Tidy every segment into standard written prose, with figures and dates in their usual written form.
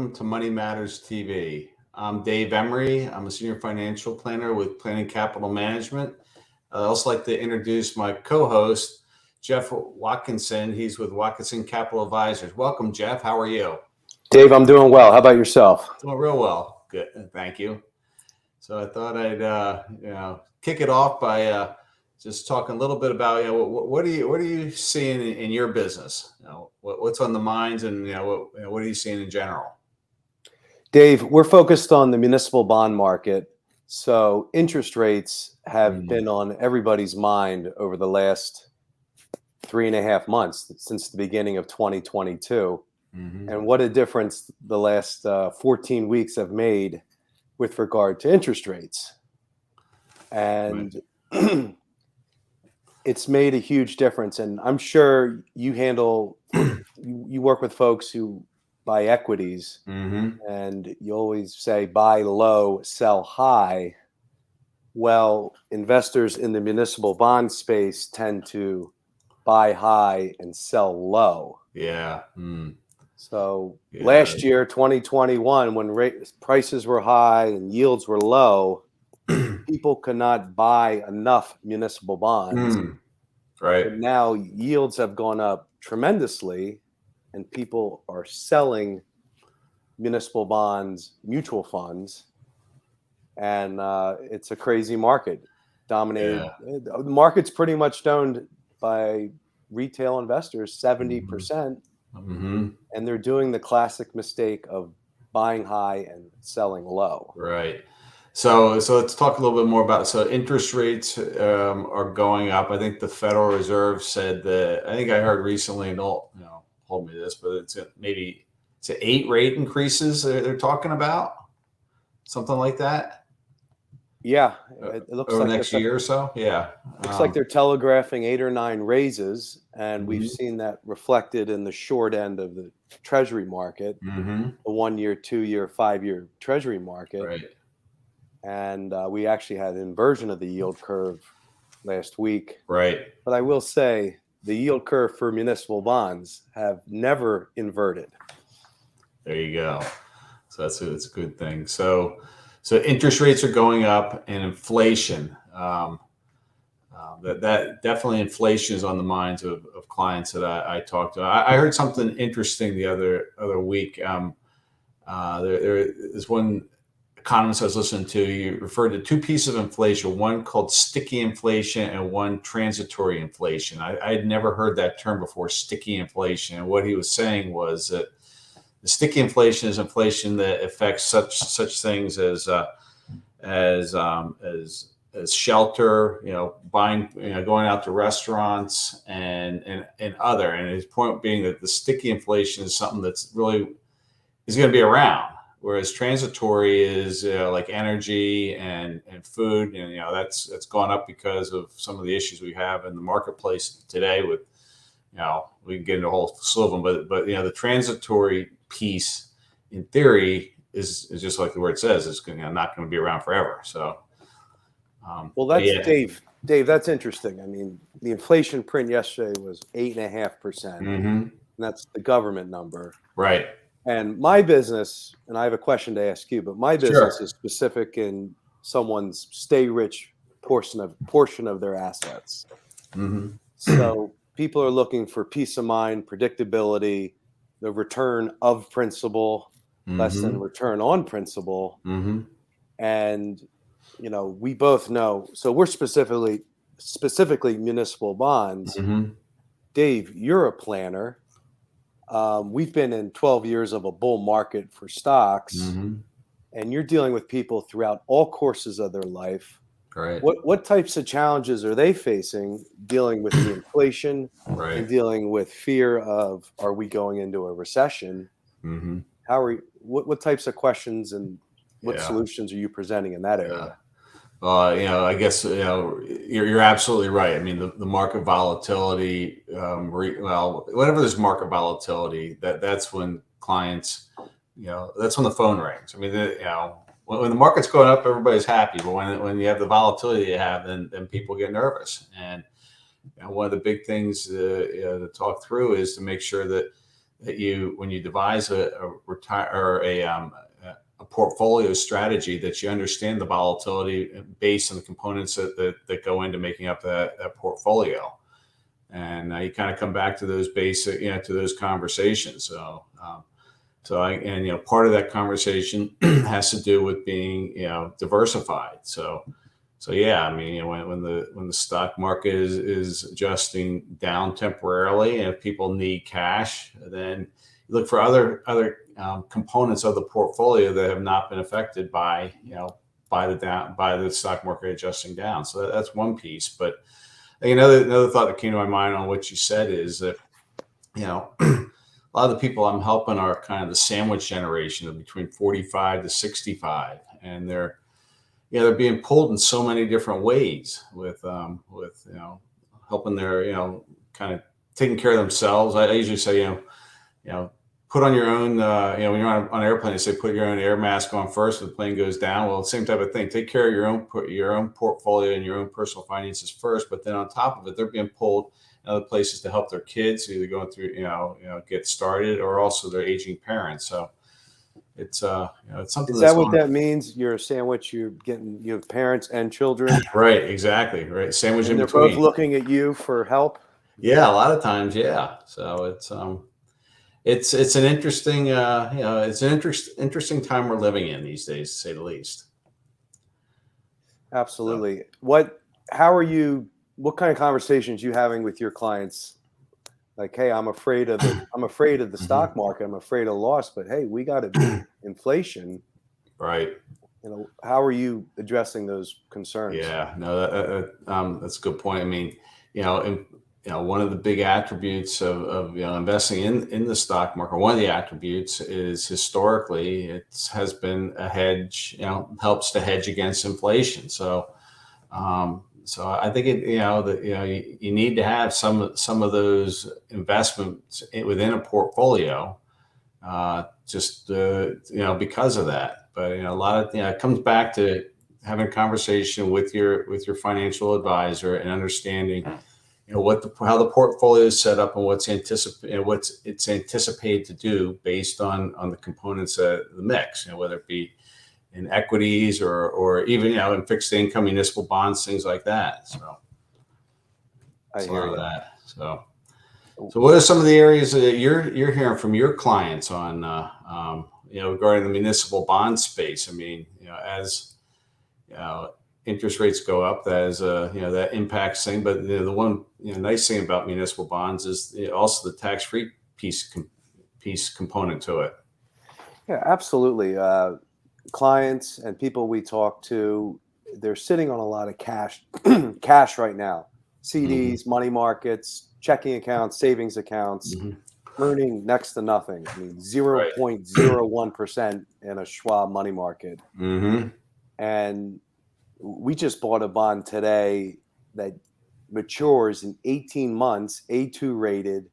welcome to Money Matters TV. I'm Dave Emery. I'm a senior financial planner with Planning Capital Management. I'd also like to introduce my co-host, Jeff Watkinson. He's with Watkinson Capital Advisors. Welcome, Jeff. How are you? Dave, I'm doing well. How about yourself? Doing real well. Good. Thank you. So I thought I'd kick it off by just talking a little bit about what are you seeing in your business? What's on the minds, and what are you seeing in general? Dave, we're focused on the municipal bond market. So interest rates have been on everybody's mind over the last 3.5 months since the beginning of 2022. And what a difference the last 14 weeks have made with regard to interest rates. And it's made a huge difference. And I'm sure you work with folks who buy equities, and you always say buy low, sell high. Well, investors in the municipal bond space tend to buy high and sell low. Yeah. So last year, 2021, when prices were high and yields were low, people could not buy enough municipal bonds. Right. But now yields have gone up tremendously, and people are selling municipal bonds, mutual funds, and it's a crazy market. Dominated. The market's pretty much owned by retail investors, 70%. And they're doing the classic mistake of buying high and selling low. Right. So let's talk a little bit more about. So interest rates are going up. I think the Federal Reserve said that. I think I heard recently, and don't hold me to this, but it's 8 rate increases they're talking about, something like that. Yeah, it looks over like the next year or so. Yeah, looks like they're telegraphing 8 or 9 raises, and we've seen that reflected in the short end of the Treasury market, the 1-year, 2-year, 5-year Treasury market. Right. And we actually had an inversion of the yield curve last week. Right. But I will say the yield curve for municipal bonds have never inverted. There you go. So that's a good thing. So interest rates are going up, and inflation. That definitely inflation is on the minds of clients that I talked to. I heard something interesting the other week. There is one economist I was listening to. You referred to 2 pieces of inflation, one called sticky inflation and one transitory inflation. I had never heard that term before, sticky inflation. And what he was saying was that the sticky inflation is inflation that affects such things as shelter, buying, going out to restaurants and other. And his point being that the sticky inflation is something that's really is going to be around, whereas transitory is like energy and food, and that's gone up because of some of the issues we have in the marketplace today. With we can get into a whole slew of them, but the transitory piece, in theory, is just like the word says, it's not going to be around forever. So, well, that's Dave. That's interesting. I mean, the inflation print yesterday was 8.5%, and that's the government number, right? And my business, and I have a question to ask you, but my business is specific in someone's stay rich portion of their assets. So people are looking for peace of mind, predictability, the return of principal, less than return on principal. And, we both know, so we're specifically municipal bonds. Dave, you're a planner. We've been in 12 years of a bull market for stocks, and you're dealing with people throughout all courses of their life. Right. What types of challenges are they facing dealing with the inflation and dealing with fear of, are we going into a recession? What types of questions and what solutions are you presenting in that area? I guess you're absolutely right. I mean, the market volatility. Whenever there's market volatility, that's when clients, that's when the phone rings. I mean, when the market's going up, everybody's happy, but when you have the volatility you have, then people get nervous. And one of the big things to talk through is to make sure that that when you devise a portfolio strategy, that you understand the volatility based on the components that go into making up that portfolio. And you kind of come back to those basic, to those conversations. So, part of that conversation has to do with being, diversified. So yeah, I mean, when the stock market is adjusting down temporarily, and if people need cash, then you look for other components of the portfolio that have not been affected by the stock market adjusting down. So that's one piece. But I think another thought that came to my mind on what you said is that, a lot of the people I'm helping are kind of the sandwich generation of between 45 to 65, and they're being pulled in so many different ways with helping their, kind of taking care of themselves. I usually say, put on your own, when you're on an airplane, they say put your own air mask on first if the plane goes down. Well, same type of thing. Take care of your own portfolio and your own personal finances first. But then on top of it, they're being pulled in other places to help their kids, either going through, get started, or also their aging parents. So it's something. Is that what that means? You're a sandwich. You have parents and children. Right. Exactly. Right. Sandwich in they're between. Both looking at you for help. Yeah, a lot of times. Yeah. So it's an interesting, it's an interesting time we're living in these days, to say the least. Absolutely. What kind of conversations you having with your clients? Like, hey, I'm afraid of the stock market. I'm afraid of loss, but hey, we got to beat inflation. Right. How are you addressing those concerns? Yeah, no, that's a good point. I mean, one of the big attributes of investing in the stock market, one of the attributes is historically it has been a hedge, helps to hedge against inflation. So I think you need to have some of those investments within a portfolio, because of that. But a lot of it comes back to having a conversation with your financial advisor and understanding how the portfolio is set up and what's it's anticipated to do based on the components of the mix, whether it be in equities or even in fixed income, municipal bonds, things like that. So I hear that. So what are some of the areas that you're hearing from your clients on regarding the municipal bond space? I mean, as interest rates go up, that impacts thing. But the one nice thing about municipal bonds is also the tax-free piece component to it. Yeah, absolutely. Clients and people we talk to, they're sitting on a lot of cash right now. CDs, money markets, checking accounts, savings accounts, earning next to nothing. I mean, 0.01% in a Schwab money market. And we just bought a bond today that matures in 18 months, A2 rated,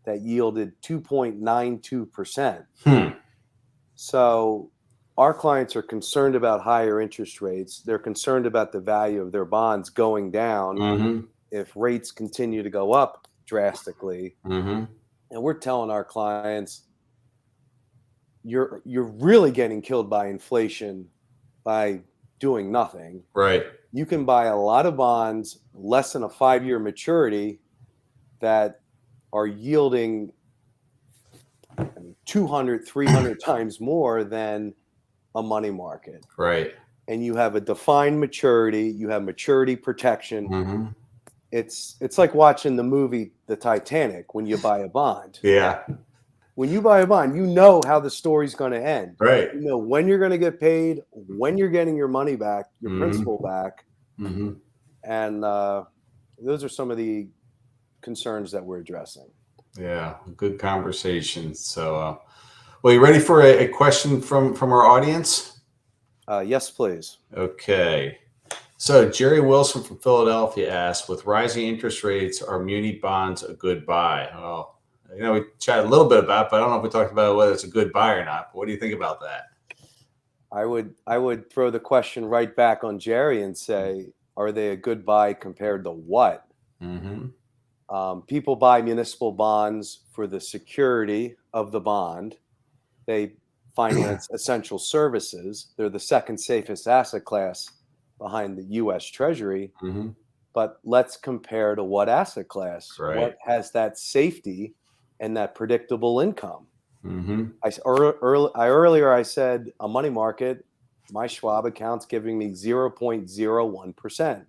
that yielded 2.92%. So our clients are concerned about higher interest rates. They're concerned about the value of their bonds going down if rates continue to go up drastically. And we're telling our clients, you're really getting killed by inflation by doing nothing. Right. You can buy a lot of bonds less than a 5-year maturity that are yielding 200, 300 times more than a money market. Right. And you have a defined maturity. You have maturity protection. It's like watching the movie The Titanic when you buy a bond. Yeah. When you buy a bond, you know how the story's going to end. Right. You know when you're going to get paid, when you're getting your money back, your principal back. And those are some of the concerns that we're addressing. Yeah, good conversation. So, well, you ready for a question from our audience? Yes, please. Okay. So Jerry Wilson from Philadelphia asked, with rising interest rates, are muni bonds a good buy? Well, we chatted a little bit about it, but I don't know if we talked about whether it's a good buy or not. But what do you think about that? I would throw the question right back on Jerry and say, are they a good buy compared to what? People buy municipal bonds for the security of the bond. They finance essential services. They're the second safest asset class behind the U.S. Treasury. Mm-hmm. But let's compare to what asset class? Right. What has that safety and that predictable income? Mm-hmm. Earlier I said a money market, my Schwab account's giving me 0.01%.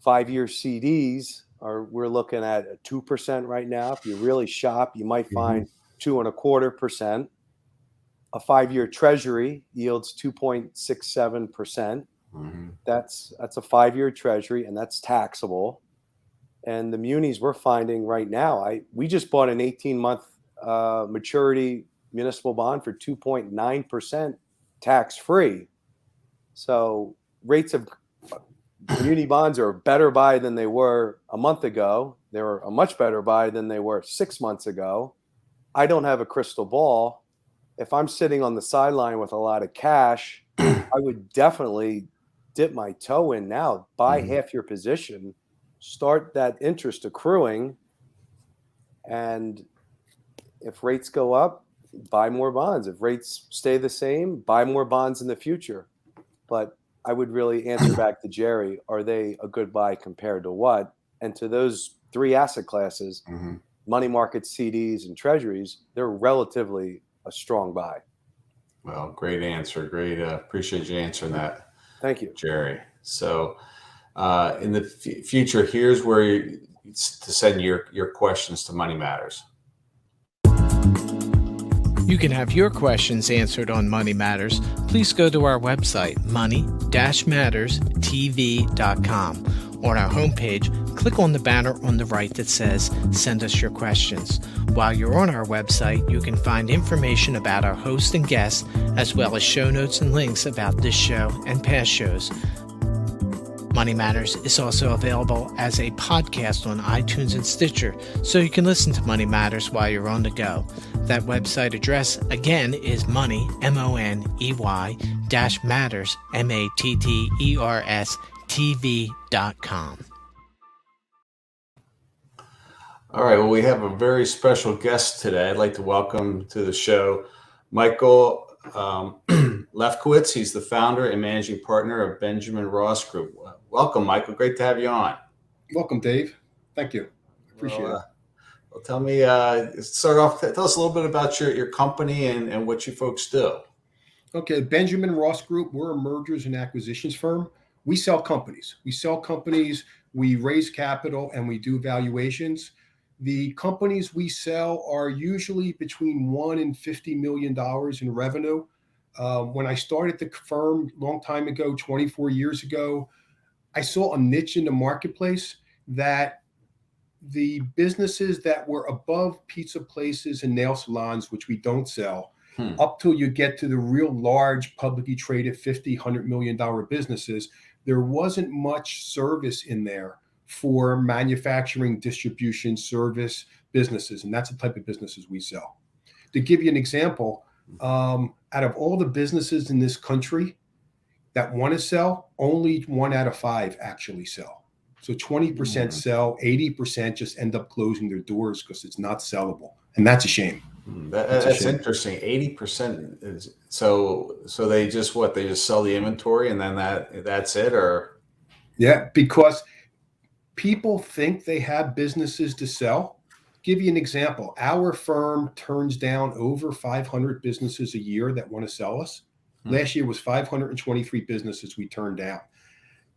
5-year CDs we're looking at 2% right now. If you really shop, you might find 2.25%. A 5-year Treasury yields 2.67%. Mm-hmm. That's a 5-year Treasury, and that's taxable. And the munis we're finding right now, we just bought an 18-month maturity municipal bond for 2.9% tax-free. So rates of muni bonds are a better buy than they were a month ago. They were a much better buy than they were 6 months ago. I don't have a crystal ball. If I'm sitting on the sideline with a lot of cash, I would definitely dip my toe in now, buy half your position, start that interest accruing, and if rates go up, buy more bonds. If rates stay the same, buy more bonds in the future. But I would really answer back to Jerry, are they a good buy compared to what? And to those 3 asset classes, money market, CDs, and treasuries, they're relatively a strong buy. Well, great answer. Great. Appreciate you answering that. Thank you, Jerry. So in the future, here's where to send your questions to Money Matters. You can have your questions answered on Money Matters. Please go to our website, money-matterstv.com. On our homepage, click on the banner on the right that says, Send us your questions. While you're on our website, you can find information about our host and guests, as well as show notes and links about this show and past shows. Money Matters is also available as a podcast on iTunes and Stitcher, so you can listen to Money Matters while you're on the go. That website address, again, is money, MONEY, -matters, MATTERS, TV.com. All right. Well, we have a very special guest today. I'd like to welcome to the show Michael Lefkowitz. He's the founder and managing partner of Benjamin Ross Group. Welcome, Michael. Great to have you on. Welcome, Dave. Thank you. Appreciate it. Well, tell me, start off, tell us a little bit about your company and what you folks do. Okay, Benjamin Ross Group, we're a mergers and acquisitions firm. We sell companies. We raise capital, and we do valuations. The companies we sell are usually between $1 and $50 million in revenue. When I started the firm a long time ago, 24 years ago, I saw a niche in the marketplace that the businesses that were above pizza places and nail salons, which we don't sell, up till you get to the real large publicly traded $50, $100 million businesses, there wasn't much service in there for manufacturing, distribution, service businesses. And that's the type of businesses we sell. To give you an example, out of all the businesses in this country that want to sell, only 1 out of 5 actually sell. So 20% sell, 80% just end up closing their doors because it's not sellable. And that's a shame. That's interesting. 80% is so they just they just sell the inventory and then that's it, or? Yeah, because people think they have businesses to sell. Give you an example. Our firm turns down over 500 businesses a year that want to sell us. Last year was 523 businesses we turned down.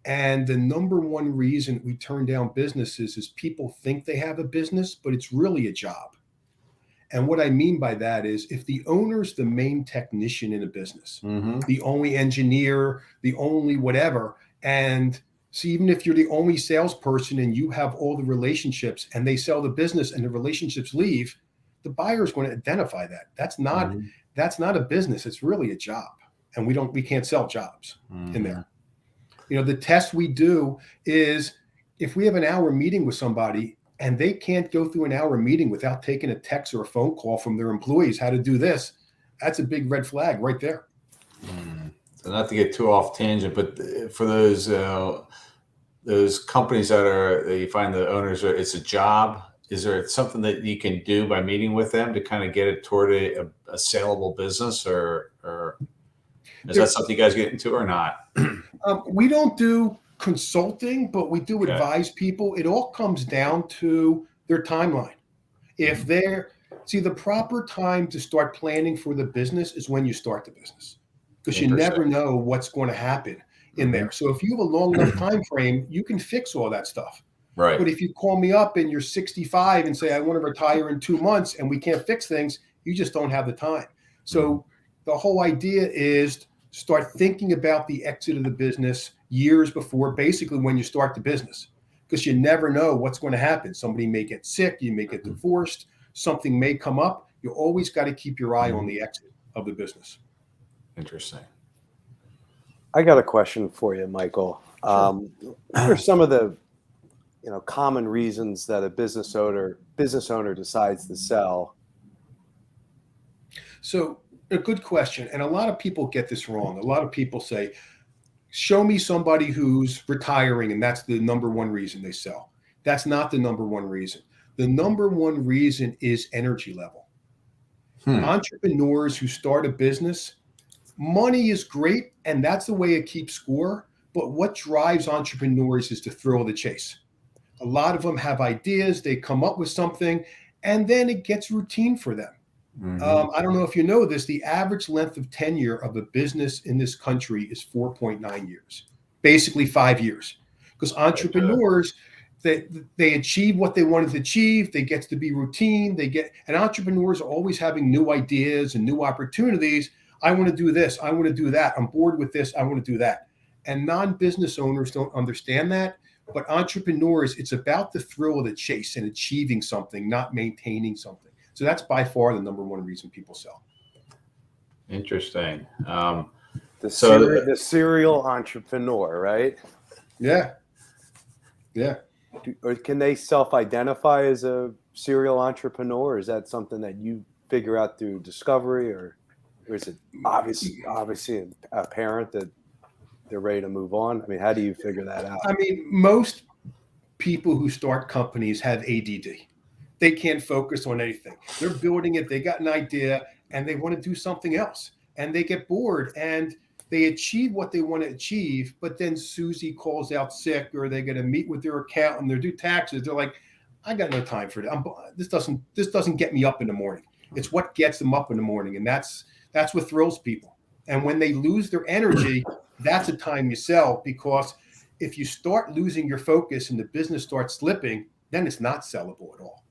And the number one reason we turn down businesses is people think they have a business, but it's really a job. And what I mean by that is if the owner's the main technician in a business, the only engineer, the only whatever, and so even if you're the only salesperson and you have all the relationships and they sell the business and the relationships leave, the buyer is going to identify that. That's not a business. It's really a job. And we can't sell jobs in there. You know, the test we do is if we have an hour meeting with somebody and they can't go through an hour meeting without taking a text or a phone call from their employees how to do this, that's a big red flag right there. So not to get too off tangent, but for those companies that you find the owners it's a job, is there something that you can do by meeting with them to kind of get it toward a saleable business, or is that something you guys get into or not? We don't do consulting, but we do Okay. advise people. It all comes down to their timeline. If the proper time to start planning for the business is when you start the business, because you never know what's going to happen in there. So if you have a long enough time frame, you can fix all that stuff. Right. But if you call me up and you're 65 and say, I want to retire in 2 months and we can't fix things, you just don't have the time. So the whole idea is start thinking about the exit of the business years before, basically when you start the business, because you never know what's going to happen. Somebody may get sick, you may get divorced, something may come up. You always got to keep your eye on the exit of the business. Interesting. I got a question for you, Michael. Sure. What are some of the common reasons that a business owner decides to sell? So a good question. And a lot of people get this wrong. A lot of people say, show me somebody who's retiring, and that's the number one reason they sell. That's not the number one reason. The number one reason is energy level. Entrepreneurs who start a business, money is great, and that's the way it keeps score. But what drives entrepreneurs is the thrill of the chase. A lot of them have ideas, they come up with something, and then it gets routine for them. I don't know if you know this, the average length of tenure of a business in this country is 4.9 years, basically 5 years. Because entrepreneurs, they achieve what they wanted to achieve, they get to be routine, and entrepreneurs are always having new ideas and new opportunities. I want to do this, I want to do that, I'm bored with this, I want to do that. And non-business owners don't understand that. But entrepreneurs, it's about the thrill of the chase and achieving something, not maintaining something. So that's by far the number one reason people sell. Interesting. The serial entrepreneur, right? Yeah. Or can they self-identify as a serial entrepreneur? Is that something that you figure out through discovery, or is it obviously apparent that they're ready to move on? I mean, how do you figure that out? I mean, most people who start companies have ADD. They can't focus on anything. They're building it, they got an idea, and they want to do something else. And they get bored, and they achieve what they want to achieve, but then Susie calls out sick, or they're going to meet with their accountant, they do taxes. They're like, I got no time for that. This doesn't get me up in the morning. It's what gets them up in the morning, and that's what thrills people. And when they lose their energy, that's a time you sell, because if you start losing your focus and the business starts slipping, then it's not sellable at all.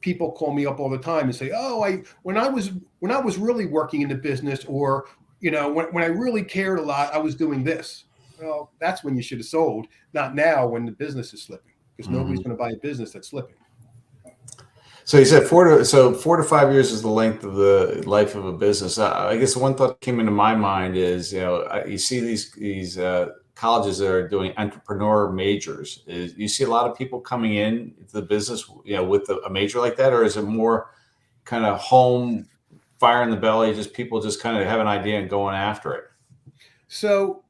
People call me up all the time and say, "Oh, when I was really working in the business, or when I really cared a lot, I was doing this." Well, that's when you should have sold, not now when the business is slipping, because nobody's going to buy a business that's slipping. So you said 4 to 5 years is the length of the life of a business. I guess one thought that came into my mind is, you see these colleges that are doing entrepreneur majors. You see a lot of people coming in to the business, with a major like that, or is it more kind of home, fire in the belly, just people just kind of have an idea and going after it? So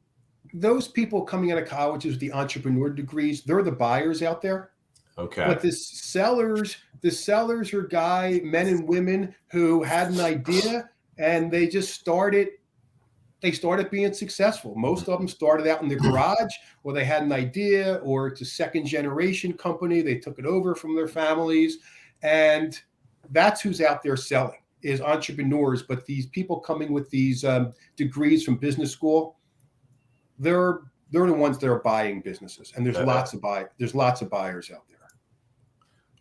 those people coming out of colleges with the entrepreneur degrees, they're the buyers out there. Okay. But the sellers are men and women who had an idea, and they just started being successful. Most of them started out in their garage, or they had an idea, or it's a second generation company. They took it over from their families, and that's who's out there selling, is entrepreneurs. But these people coming with these degrees from business school, they're the ones that are buying businesses, and there's lots of buyers out there.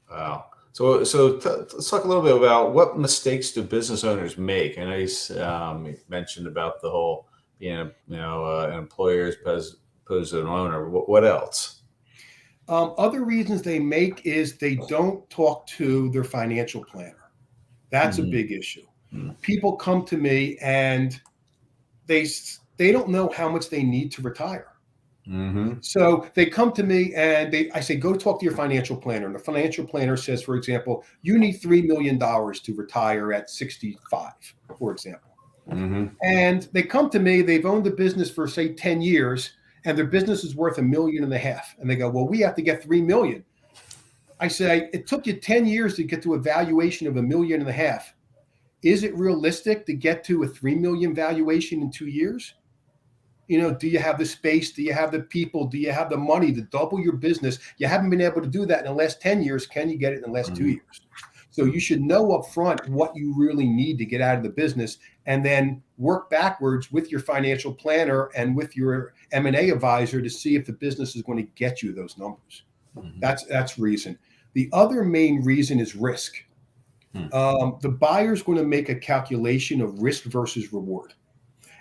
Wow. So let's talk a little bit about what mistakes do business owners make. I know you mentioned about the whole being an employer as opposed to an owner. What else? Other reasons they make is they don't talk to their financial planner. That's a big issue. People come to me and they don't know how much they need to retire. So they come to me and I say, go talk to your financial planner. And the financial planner says, for example, you need $3 million to retire at 65, for example. And they come to me, they've owned the business for say 10 years, and their business is worth $1.5 million. And they go, well, we have to get $3 million. I say, it took you 10 years to get to a valuation of $1.5 million. Is it realistic to get to a 3 million valuation in 2 years? Do you have the space? Do you have the people? Do you have the money to double your business? You haven't been able to do that in the last 10 years. Can you get it in the last 2 years? So you should know up front what you really need to get out of the business, and then work backwards with your financial planner and with your M&A advisor to see if the business is going to get you those numbers. That's reason. The other main reason is risk. The buyer's going to make a calculation of risk versus reward.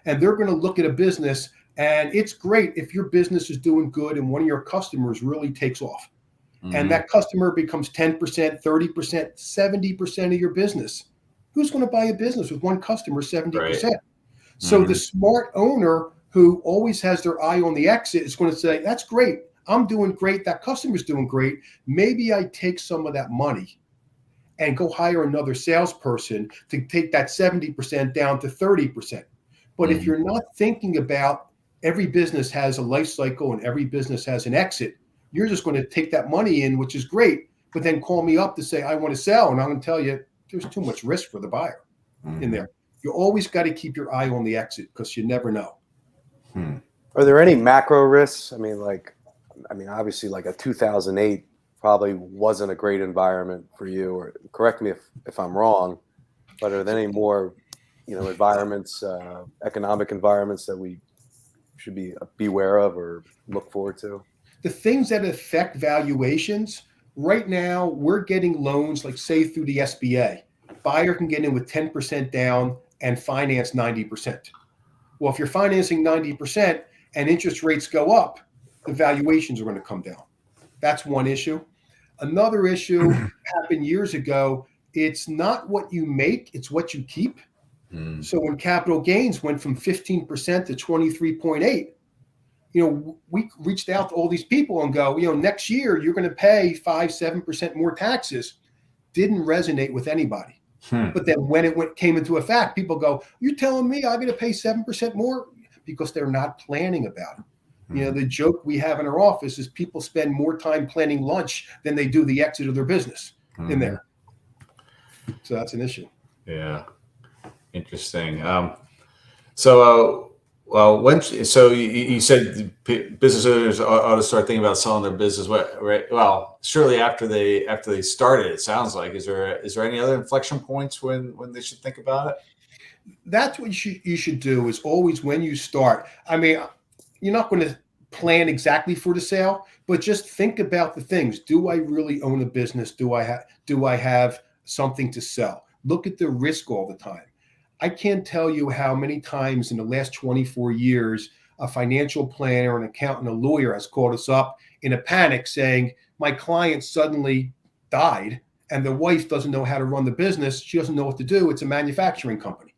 And they're going to look at a business, and it's great if your business is doing good and one of your customers really takes off. And that customer becomes 10%, 30%, 70% of your business. Who's going to buy a business with one customer 70%? Right. So the smart owner who always has their eye on the exit is going to say, that's great. I'm doing great. That customer's doing great. Maybe I take some of that money and go hire another salesperson to take that 70% down to 30%. But if you're not thinking about every business has a life cycle and every business has an exit, you're just going to take that money in, which is great, but then call me up to say, I want to sell. And I'm going to tell you, there's too much risk for the buyer in there. You always got to keep your eye on the exit because you never know. Are there any macro risks? I mean, obviously like a 2008 probably wasn't a great environment for you, or correct me if I'm wrong, but are there any more, environments, economic environments that we should be aware of or look forward to? The things that affect valuations right now, we're getting loans, like say through the SBA. Buyer can get in with 10% down and finance 90%. Well, if you're financing 90% and interest rates go up, the valuations are going to come down. That's one issue. Another issue happened years ago. It's not what you make, it's what you keep. So when capital gains went from 15% to 23.8, we reached out to all these people and go, next year you're going to pay 5-7% more taxes. Didn't resonate with anybody. But then when it came into effect, people go, you're telling me I'm going to pay 7% more? Because they're not planning about it. The joke we have in our office is people spend more time planning lunch than they do the exit of their business in there. So that's an issue. Yeah. Interesting. So you said business owners ought to start thinking about selling their business. Right? Well, surely after they started, it sounds like. Is there any other inflection points when they should think about it? That's what you should do. Is always when you start. I mean, you're not going to plan exactly for the sale, but just think about the things. Do I really own a business? Do I have something to sell? Look at the risk all the time. I can't tell you how many times in the last 24 years, a financial planner, an accountant, a lawyer has called us up in a panic saying, my client suddenly died and the wife doesn't know how to run the business. She doesn't know what to do. It's a manufacturing company.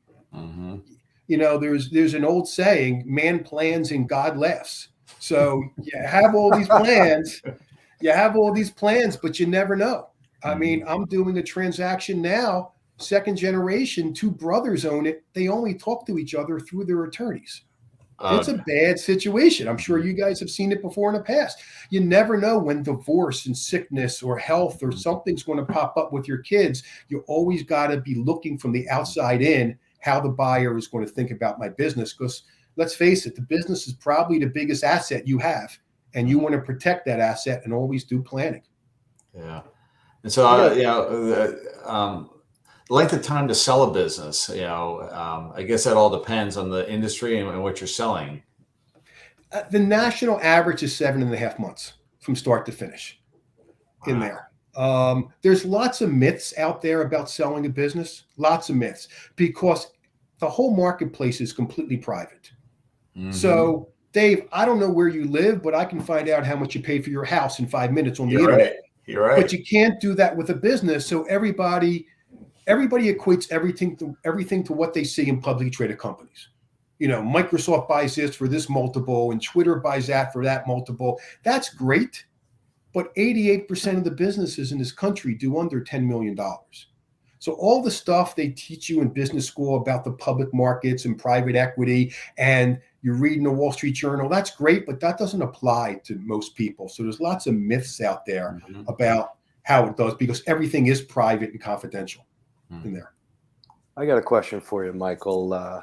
There's an old saying, man plans and God laughs. So you have all these plans, but you never know. I mean, I'm doing a transaction now. Second generation, 2 brothers own it. They only talk to each other through their attorneys. It's a bad situation. I'm sure you guys have seen it before in the past. You never know when divorce and sickness or health or something's going to pop up with your kids. You always got to be looking from the outside in how the buyer is going to think about my business. Because let's face it, the business is probably the biggest asset you have, and you want to protect that asset and always do planning. Yeah. And so, the length of time to sell a business, I guess that all depends on the industry and what you're selling. The national average is 7.5 months from start to finish in there. There's lots of myths out there about selling a business, lots of myths, because the whole marketplace is completely private. So, Dave, I don't know where you live, but I can find out how much you pay for your house in 5 minutes on the internet. Right. You're right. But you can't do that with a business. So everybody equates everything to what they see in publicly traded companies. Microsoft buys this for this multiple and Twitter buys that for that multiple. That's great. But 88% of the businesses in this country do under $10 million. So all the stuff they teach you in business school about the public markets and private equity, and you're reading the Wall Street Journal, that's great, but that doesn't apply to most people. So there's lots of myths out there about how it does, because everything is private and confidential in there. I got a question for you, Michael.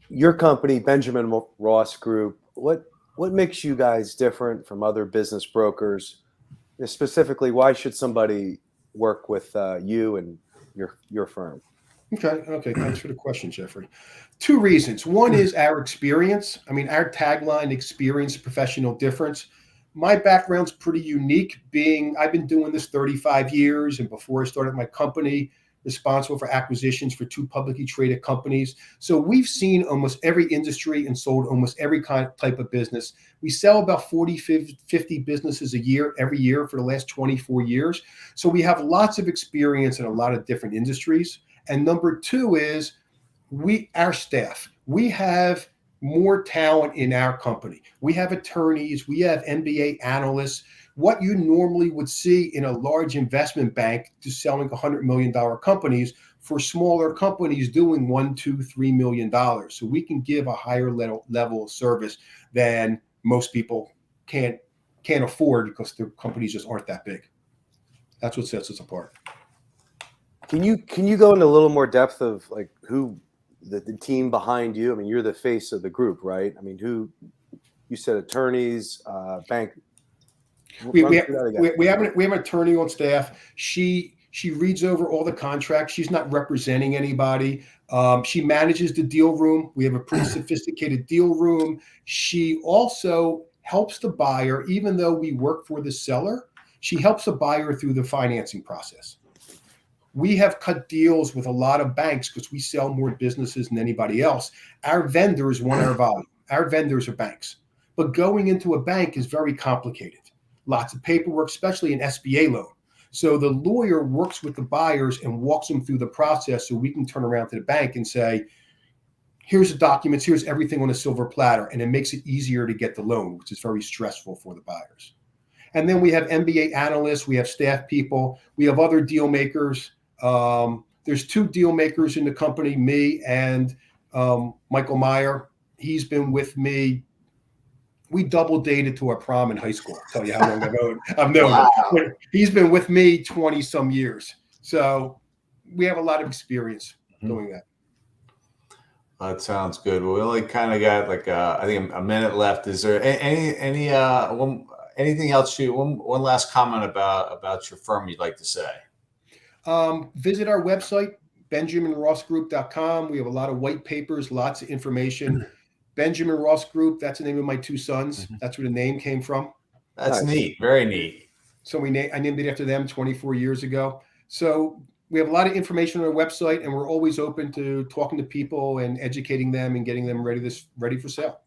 Your company, Benjamin Ross Group, what makes you guys different from other business brokers? Specifically, why should somebody work with you and your firm? Okay. Thanks for the question, Jeffrey. 2 reasons. One is our experience. I mean, our tagline, experience, professional difference. My background's pretty unique, I've been doing this 35 years, and before I started my company, responsible for acquisitions for 2 publicly traded companies. So we've seen almost every industry and sold almost every type of business. We sell about 40, 50 businesses a year, every year for the last 24 years. So we have lots of experience in a lot of different industries. And number 2 is our staff. We have more talent in our company. We have attorneys, we have MBA analysts. What you normally would see in a large investment bank just selling $100 million companies, for smaller companies doing $1, $2, $3 million. So we can give a higher level of service than most people can't afford, because their companies just aren't that big. That's what sets us apart. Can you go into a little more depth of like who the team behind you? I mean, you're the face of the group, right? I mean, who you said attorneys, bank. We have an attorney on staff. She reads over all the contracts. She's not representing anybody. She manages the deal room. We have a pretty sophisticated deal room. She also helps the buyer, even though we work for the seller. She helps the buyer through the financing process. We have cut deals with a lot of banks because we sell more businesses than anybody else. Our vendors want our volume. Our vendors are banks. But going into a bank is very complicated. Lots of paperwork, especially an SBA loan. So the lawyer works with the buyers and walks them through the process, so we can turn around to the bank and say, here's the documents, here's everything on a silver platter. And it makes it easier to get the loan, which is very stressful for the buyers. And then we have MBA analysts, we have staff people, we have other deal makers. There's 2 deal makers in the company, me and Michael Meyer. He's been with me. We double dated to our prom in high school. I'll tell you how long I've known him. He's been with me 20 some years. So we have a lot of experience doing that. That sounds good. Well, we only kind of got like I think a minute left. Is there anything else one last comment about your firm you'd like to say? Visit our website, benjaminrossgroup.com. We have a lot of white papers, lots of information. Benjamin Ross Group, that's the name of my 2 sons. That's where the name came from. That's neat. Very neat. So I named it after them 24 years ago. So we have a lot of information on our website, and we're always open to talking to people and educating them and getting them ready for sale.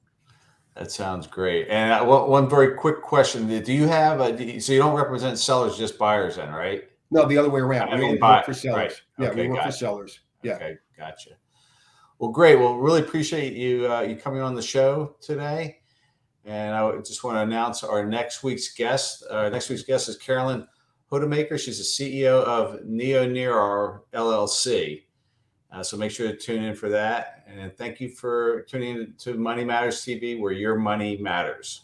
That sounds great. And one very quick question. Do you have so you don't represent sellers, just buyers then, right? No, the other way around. We only work for sellers. Right. Yeah, Okay, we work for sellers. Yeah. Okay, gotcha. Well, great. Well, really appreciate you coming on the show today. And I just want to announce our next week's guest. Next week's guest is Carolyn Hodemaker. She's the CEO of Near LLC. So make sure to tune in for that. And thank you for tuning in to Money Matters TV, where your money matters.